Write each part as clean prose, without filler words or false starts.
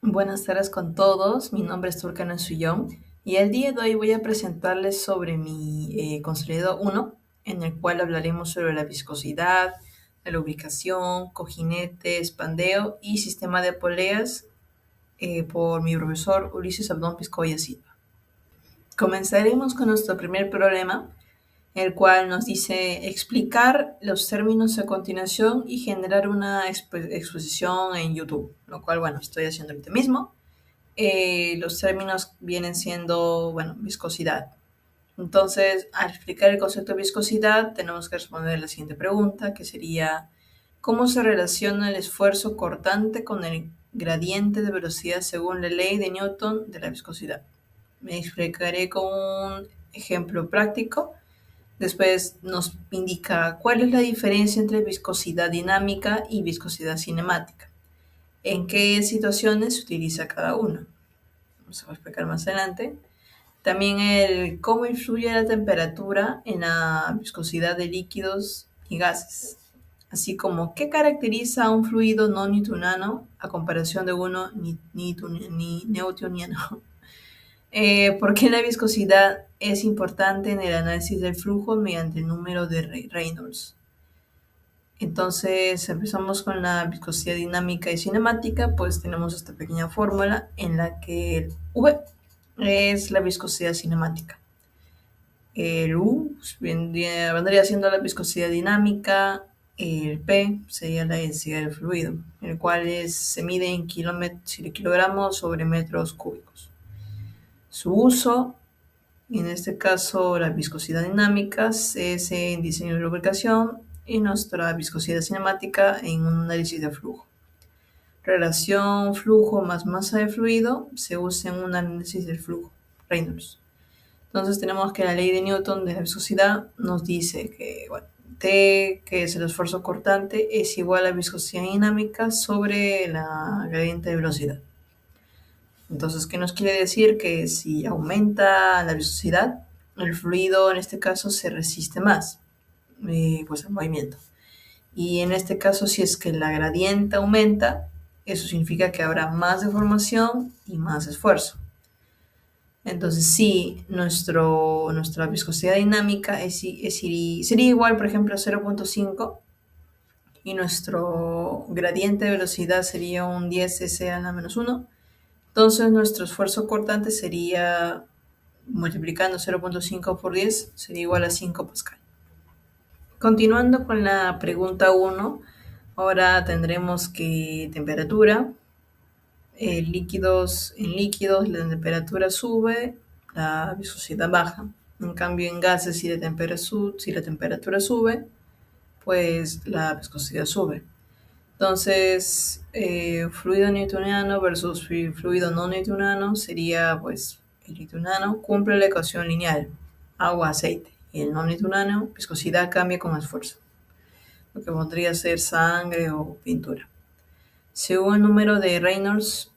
Buenas tardes con todos, mi nombre es Turkana Suyón y el día de hoy voy a presentarles sobre mi consolidado 1, en el cual hablaremos sobre la viscosidad, la lubricación, cojinete, expandeo y sistema de poleas por mi profesor Ulises Abdón Piscoya Silva. Comenzaremos con nuestro primer problema, el cual nos dice explicar los términos a continuación y generar una exposición en YouTube, lo cual, bueno, estoy haciendo ahorita mismo. Los términos vienen siendo, bueno, viscosidad. Entonces, al explicar el concepto de viscosidad, tenemos que responder la siguiente pregunta, que sería, ¿cómo se relaciona el esfuerzo cortante con el gradiente de velocidad según la ley de Newton de la viscosidad? Me explicaré con un ejemplo práctico. Después nos indica cuál es la diferencia entre viscosidad dinámica y viscosidad cinemática. ¿En qué situaciones se utiliza cada una? Vamos a explicar más adelante. También el cómo influye la temperatura en la viscosidad de líquidos y gases, así como qué caracteriza a un fluido no newtoniano a comparación de uno newtoniano. ¿Por qué la viscosidad es importante en el análisis del flujo mediante el número de Reynolds? Entonces empezamos con la viscosidad dinámica y cinemática, pues tenemos esta pequeña fórmula en la que el V es la viscosidad cinemática. El U vendría siendo la viscosidad dinámica, el P sería la densidad del fluido, el cual se mide en kilogramos sobre metros cúbicos. Su uso, en este caso la viscosidad dinámica, es en diseño de lubricación y nuestra viscosidad cinemática en un análisis de flujo. Relación flujo más masa de fluido se usa en un análisis del flujo, Reynolds. Entonces tenemos que la ley de Newton de la viscosidad nos dice que, bueno, T, que es el esfuerzo cortante, es igual a viscosidad dinámica sobre la gradiente de velocidad. Entonces, ¿qué nos quiere decir? Que si aumenta la viscosidad, el fluido en este caso se resiste más, pues al movimiento. Y en este caso, si es que la gradiente aumenta, eso significa que habrá más deformación y más esfuerzo. Entonces, si nuestra viscosidad dinámica sería igual, por ejemplo, a 0.5 y nuestro gradiente de velocidad sería un 10 s a la menos 1, entonces nuestro esfuerzo cortante sería, multiplicando 0.5 por 10, sería igual a 5 pascal. Continuando con la pregunta 1, ahora tendremos que temperatura. En líquidos la temperatura sube, la viscosidad baja. En cambio, en gases, si la temperatura sube, pues la viscosidad sube. Entonces, fluido newtoniano versus fluido no newtoniano sería, pues, el newtoniano cumple la ecuación lineal, agua-aceite. Y el no newtoniano, viscosidad cambia con esfuerzo, lo que podría ser sangre o pintura. Según el número de Reynolds,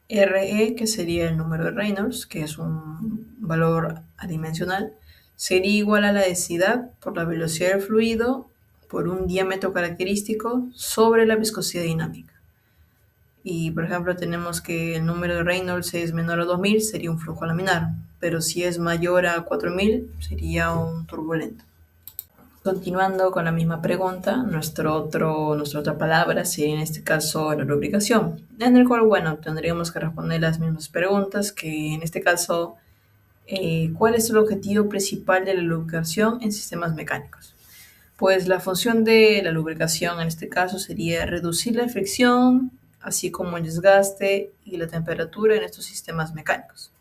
Re, que sería el número de Reynolds, que es un valor adimensional, sería igual a la densidad por la velocidad del fluido por un diámetro característico sobre la viscosidad dinámica. Y, por ejemplo, tenemos que el número de Reynolds es menor a 2000, sería un flujo laminar, pero si es mayor a 4000, sería un turbulento. Continuando con la misma pregunta, nuestra otra palabra sería en este caso la lubricación, en el cual, bueno, tendríamos que responder las mismas preguntas, que en este caso, ¿cuál es el objetivo principal de la lubricación en sistemas mecánicos? Pues la función de la lubricación en este caso sería reducir la fricción, así como el desgaste y la temperatura en estos sistemas mecánicos.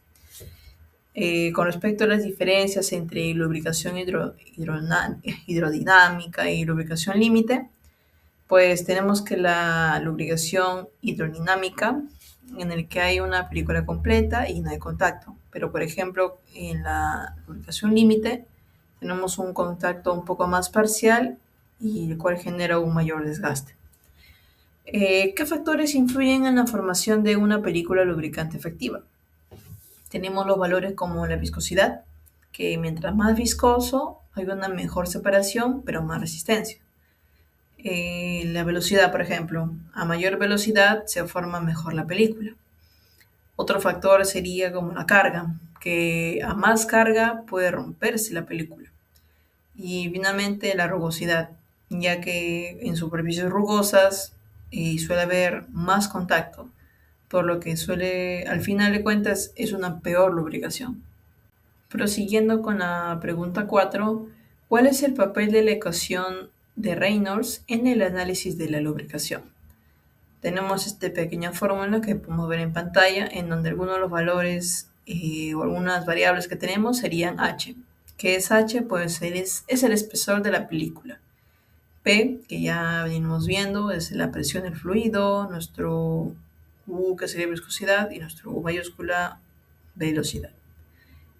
Con respecto a las diferencias entre lubricación hidrodinámica y lubricación límite, pues tenemos que la lubricación hidrodinámica, en el que hay una película completa y no hay contacto. Pero, por ejemplo, en la lubricación límite tenemos un contacto un poco más parcial y el cual genera un mayor desgaste. ¿Qué factores influyen en la formación de una película lubricante efectiva? Tenemos los valores como la viscosidad, que mientras más viscoso hay una mejor separación, pero más resistencia. La velocidad, por ejemplo, a mayor velocidad se forma mejor la película. Otro factor sería como la carga, que a más carga puede romperse la película. Y finalmente la rugosidad, ya que en superficies rugosas suele haber más contacto, por lo que suele, al final de cuentas, es una peor lubricación. Prosiguiendo con la pregunta 4, ¿cuál es el papel de la ecuación de Reynolds en el análisis de la lubricación? Tenemos esta pequeña fórmula que podemos ver en pantalla, en donde algunos de los valores o algunas variables que tenemos serían H. ¿Qué es H? Pues es el espesor de la película. P, que ya venimos viendo, es la presión del fluido, nuestro U, que sería viscosidad, y nuestro U mayúscula, velocidad,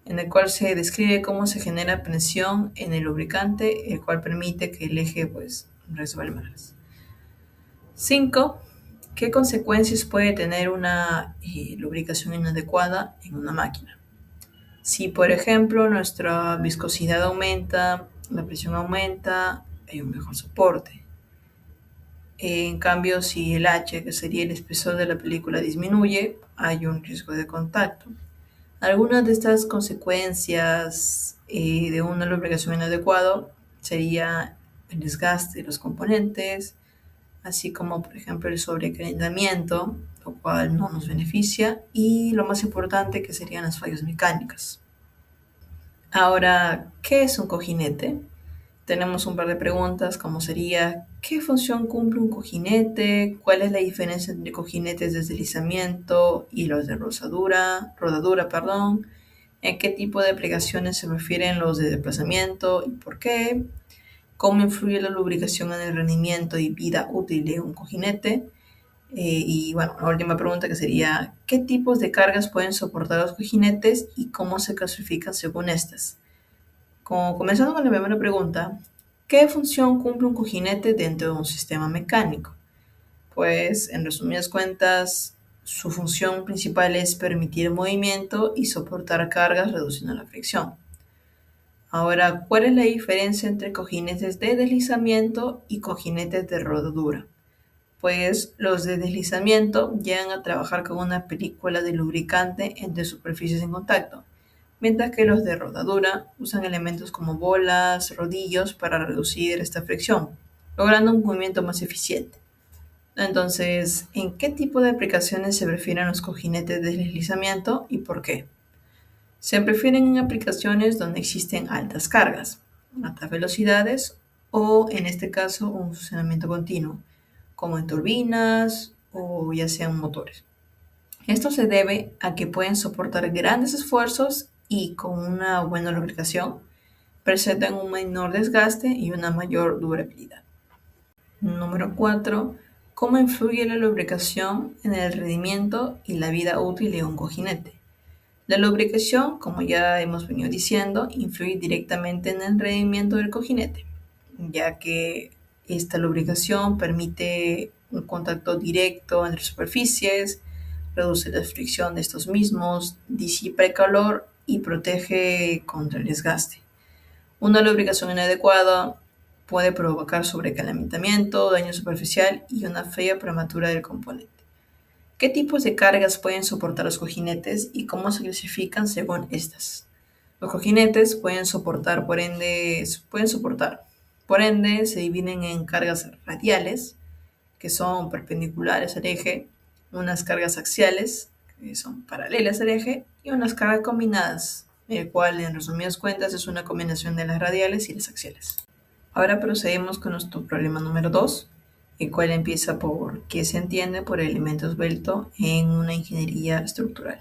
en el cual se describe cómo se genera presión en el lubricante, el cual permite que el eje pues resbale más. 5. ¿Qué consecuencias puede tener una lubricación inadecuada en una máquina? Si, por ejemplo, nuestra viscosidad aumenta, la presión aumenta, hay un mejor soporte. En cambio, si el H, que sería el espesor de la película, disminuye, hay un riesgo de contacto. Algunas de estas consecuencias de una lubricación inadecuada sería el desgaste de los componentes, así como por ejemplo el sobrecalentamiento, lo cual no nos beneficia, y lo más importante que serían las fallas mecánicas. Ahora, ¿qué es un cojinete? Tenemos un par de preguntas como sería, ¿qué función cumple un cojinete? ¿Cuál es la diferencia entre cojinetes de deslizamiento y los de rodadura, perdón? ¿En qué tipo de aplicaciones se refieren los de desplazamiento y por qué? ¿Cómo influye la lubricación en el rendimiento y vida útil de un cojinete? Y bueno, la última pregunta que sería, ¿qué tipos de cargas pueden soportar los cojinetes y cómo se clasifican según estas? Comenzando con la primera pregunta, ¿qué función cumple un cojinete dentro de un sistema mecánico? Pues, en resumidas cuentas, su función principal es permitir movimiento y soportar cargas reduciendo la fricción. Ahora, ¿cuál es la diferencia entre cojinetes de deslizamiento y cojinetes de rodadura? Pues los de deslizamiento llegan a trabajar con una película de lubricante entre superficies en contacto, mientras que los de rodadura usan elementos como bolas, rodillos para reducir esta fricción, logrando un movimiento más eficiente. Entonces, ¿en qué tipo de aplicaciones se prefieren los cojinetes de deslizamiento y por qué? Se prefieren en aplicaciones donde existen altas cargas, altas velocidades o, en este caso, un funcionamiento continuo, como en turbinas o ya sean motores. Esto se debe a que pueden soportar grandes esfuerzos y con una buena lubricación presentan un menor desgaste y una mayor durabilidad. Número 4. ¿Cómo influye la lubricación en el rendimiento y la vida útil de un cojinete? La lubricación, como ya hemos venido diciendo, influye directamente en el rendimiento del cojinete, ya que esta lubricación permite un contacto directo entre superficies, reduce la fricción de estos mismos, disipa el calor y protege contra el desgaste. Una lubricación inadecuada puede provocar sobrecalentamiento, daño superficial y una falla prematura del componente. ¿Qué tipos de cargas pueden soportar los cojinetes y cómo se clasifican según estas? Los cojinetes por ende, se dividen en cargas radiales, que son perpendiculares al eje, unas cargas axiales, que son paralelas al eje, y unas cargas combinadas, el cual en resumidas cuentas es una combinación de las radiales y las axiales. Ahora procedemos con nuestro problema número 2, el cual empieza por qué se entiende por elemento esbelto en una ingeniería estructural.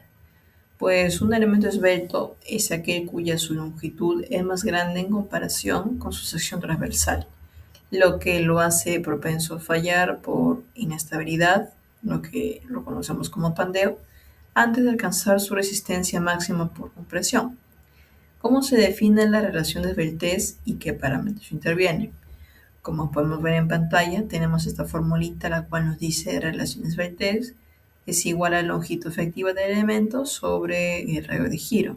Pues un elemento esbelto es aquel cuya su longitud es más grande en comparación con su sección transversal, lo que lo hace propenso a fallar por inestabilidad, lo que lo conocemos como pandeo, antes de alcanzar su resistencia máxima por compresión. ¿Cómo se define la relación de esbeltez y qué parámetros intervienen? Como podemos ver en pantalla, tenemos esta formulita la cual nos dice relación de esbeltez es igual a la longitud efectiva del elemento sobre el radio de giro.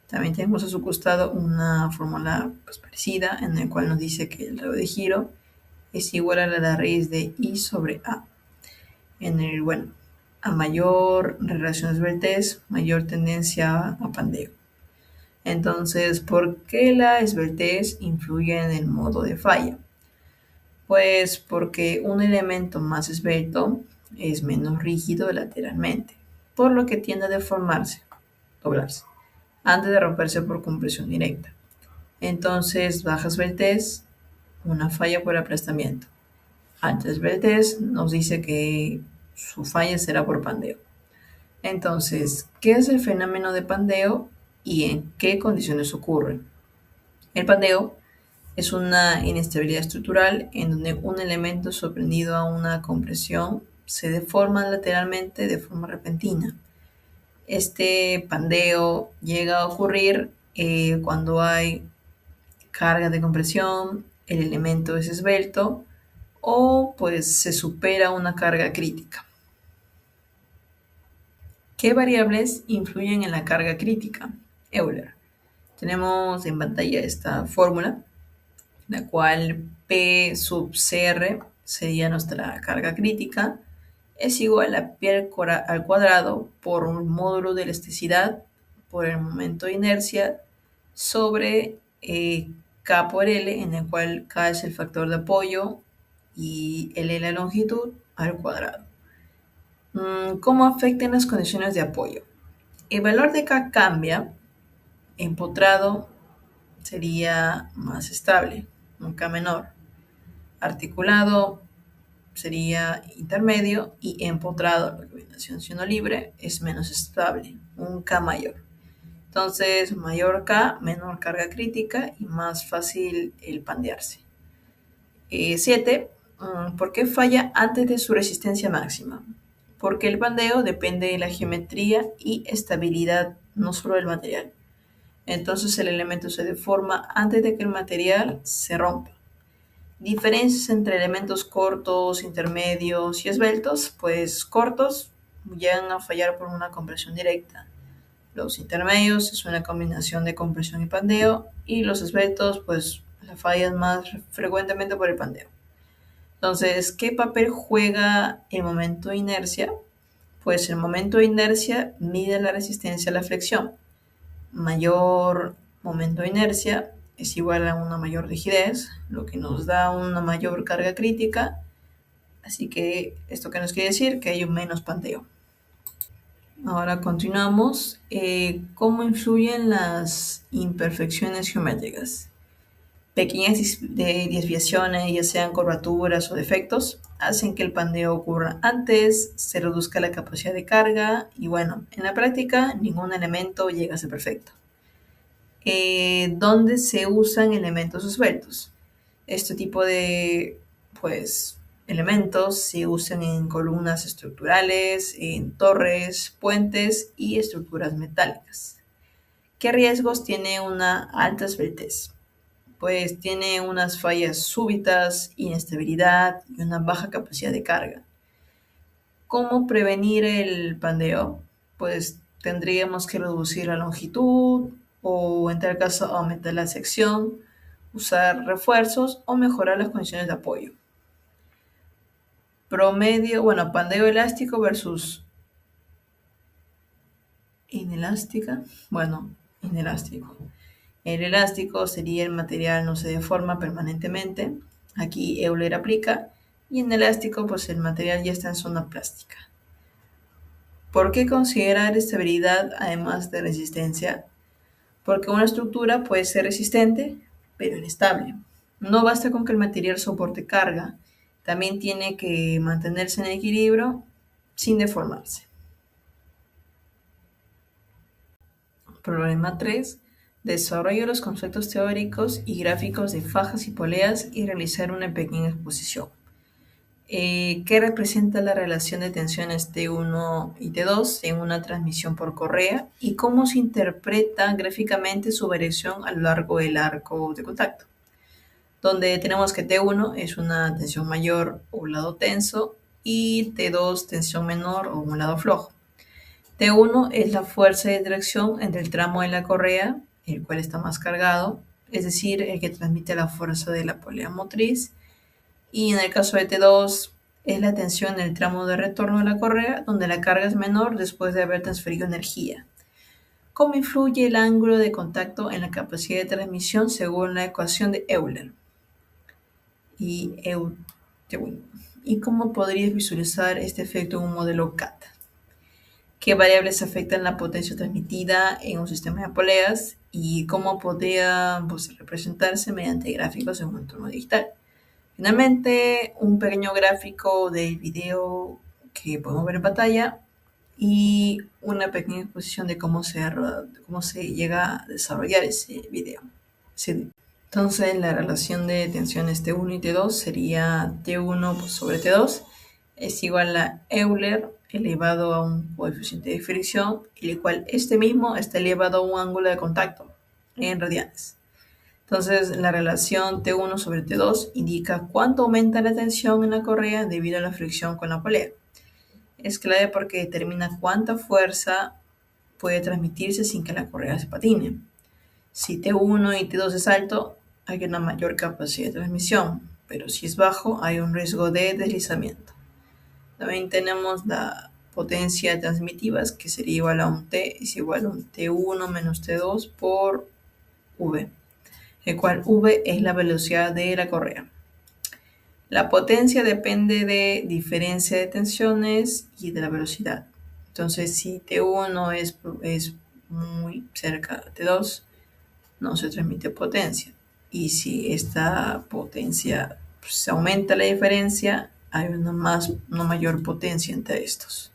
También tenemos a su costado una fórmula pues, parecida en la cual nos dice que el radio de giro es igual a la raíz de I sobre A. Bueno, a mayor relación esbeltez, mayor tendencia a pandeo. Entonces, ¿por qué la esbeltez influye en el modo de falla? Pues porque un elemento más esbelto es menos rígido lateralmente, por lo que tiende a deformarse, doblarse, antes de romperse por compresión directa. Entonces, baja esbeltez, una falla por aplastamiento. Alta esbeltez nos dice que su falla será por pandeo. Entonces, ¿qué es el fenómeno de pandeo y en qué condiciones ocurre? El pandeo es una inestabilidad estructural en donde un elemento sorprendido a una compresión se deforma lateralmente de forma repentina. Este pandeo llega a ocurrir cuando hay carga de compresión, el elemento es esbelto o pues se supera una carga crítica. ¿Qué variables influyen en la carga crítica? Euler. Tenemos en pantalla esta fórmula, la cual P sub CR sería nuestra carga crítica, es igual a pi al cuadrado por un módulo de elasticidad por el momento de inercia sobre K por L, en el cual K es el factor de apoyo y L la longitud al cuadrado. ¿Cómo afectan las condiciones de apoyo? El valor de K cambia, empotrado sería más estable, un K menor. Articulado sería intermedio y empotrado, la combinación sino libre, es menos estable, un K mayor. Entonces, mayor K, menor carga crítica y más fácil el pandearse. 7. ¿Por qué falla antes de su resistencia máxima? Porque el pandeo depende de la geometría y estabilidad, no solo del material. Entonces el elemento se deforma antes de que el material se rompa. Diferencias entre elementos cortos, intermedios y esbeltos, pues cortos llegan a fallar por una compresión directa. Los intermedios es una combinación de compresión y pandeo y los esbeltos pues la fallan más frecuentemente por el pandeo. Entonces, ¿qué papel juega el momento de inercia? Pues el momento de inercia mide la resistencia a la flexión. Mayor momento de inercia es igual a una mayor rigidez, lo que nos da una mayor carga crítica. Así que, ¿esto qué nos quiere decir? Que hay un menos pandeo. Ahora continuamos. ¿Cómo influyen las imperfecciones geométricas? Pequeñas desviaciones, ya sean curvaturas o defectos, hacen que el pandeo ocurra antes, se reduzca la capacidad de carga y bueno, en la práctica ningún elemento llega a ser perfecto. ¿Dónde se usan elementos esbeltos? Este tipo de pues, elementos se usan en columnas estructurales, en torres, puentes y estructuras metálicas. ¿Qué riesgos tiene una alta esbeltez? Pues tiene unas fallas súbitas, inestabilidad y una baja capacidad de carga. ¿Cómo prevenir el pandeo? Pues tendríamos que reducir la longitud o en tal caso aumentar la sección, usar refuerzos o mejorar las condiciones de apoyo. Promedio, bueno, pandeo elástico versus inelástica. Bueno, inelástico. El elástico sería el material no se deforma permanentemente. Aquí Euler aplica. Y en elástico, pues el material ya está en zona plástica. ¿Por qué considerar estabilidad además de resistencia? Porque una estructura puede ser resistente, pero inestable. No basta con que el material soporte carga, también tiene que mantenerse en equilibrio sin deformarse. Problema 3. Desarrolla los conceptos teóricos y gráficos de fajas y poleas y realizar una pequeña exposición. ¿Qué representa la relación de tensiones T1 y T2 en una transmisión por correa y cómo se interpreta gráficamente su variación a lo largo del arco de contacto? Donde tenemos que T1 es una tensión mayor o un lado tenso y T2 tensión menor o un lado flojo. T1 es la fuerza de tracción entre el tramo de la correa, el cual está más cargado, es decir, el que transmite la fuerza de la polea motriz. Y en el caso de T2 es la tensión en el tramo de retorno de la correa, donde la carga es menor después de haber transferido energía. ¿Cómo influye el ángulo de contacto en la capacidad de transmisión según la ecuación de Euler? Y, ¿Y cómo podrías visualizar este efecto en un modelo CAT? ¿Qué variables afectan la potencia transmitida en un sistema de poleas? ¿Y cómo podría representarse mediante gráficos en un entorno digital? Finalmente, un pequeño gráfico del video que podemos ver en pantalla y una pequeña exposición de cómo se llega a desarrollar ese video. Sí. Entonces, la relación de tensiones T1 y T2 sería T1 sobre T2 es igual a Euler elevado a un coeficiente de fricción, el cual este mismo está elevado a un ángulo de contacto en radianes. Entonces, la relación T1 sobre T2 indica cuánto aumenta la tensión en la correa debido a la fricción con la polea. Es clave porque determina cuánta fuerza puede transmitirse sin que la correa se patine. Si T1 y T2 es alto, hay una mayor capacidad de transmisión, pero si es bajo, hay un riesgo de deslizamiento. También tenemos la potencia transmitiva, que sería igual a un T, es igual a un T1 menos T2 por V, el cual V es la velocidad de la correa. La potencia depende de diferencia de tensiones y de la velocidad. Entonces, si T1 es muy cerca de T2, no se transmite potencia. Y si esta potencia se aumenta la diferencia, hay una mayor potencia entre estos.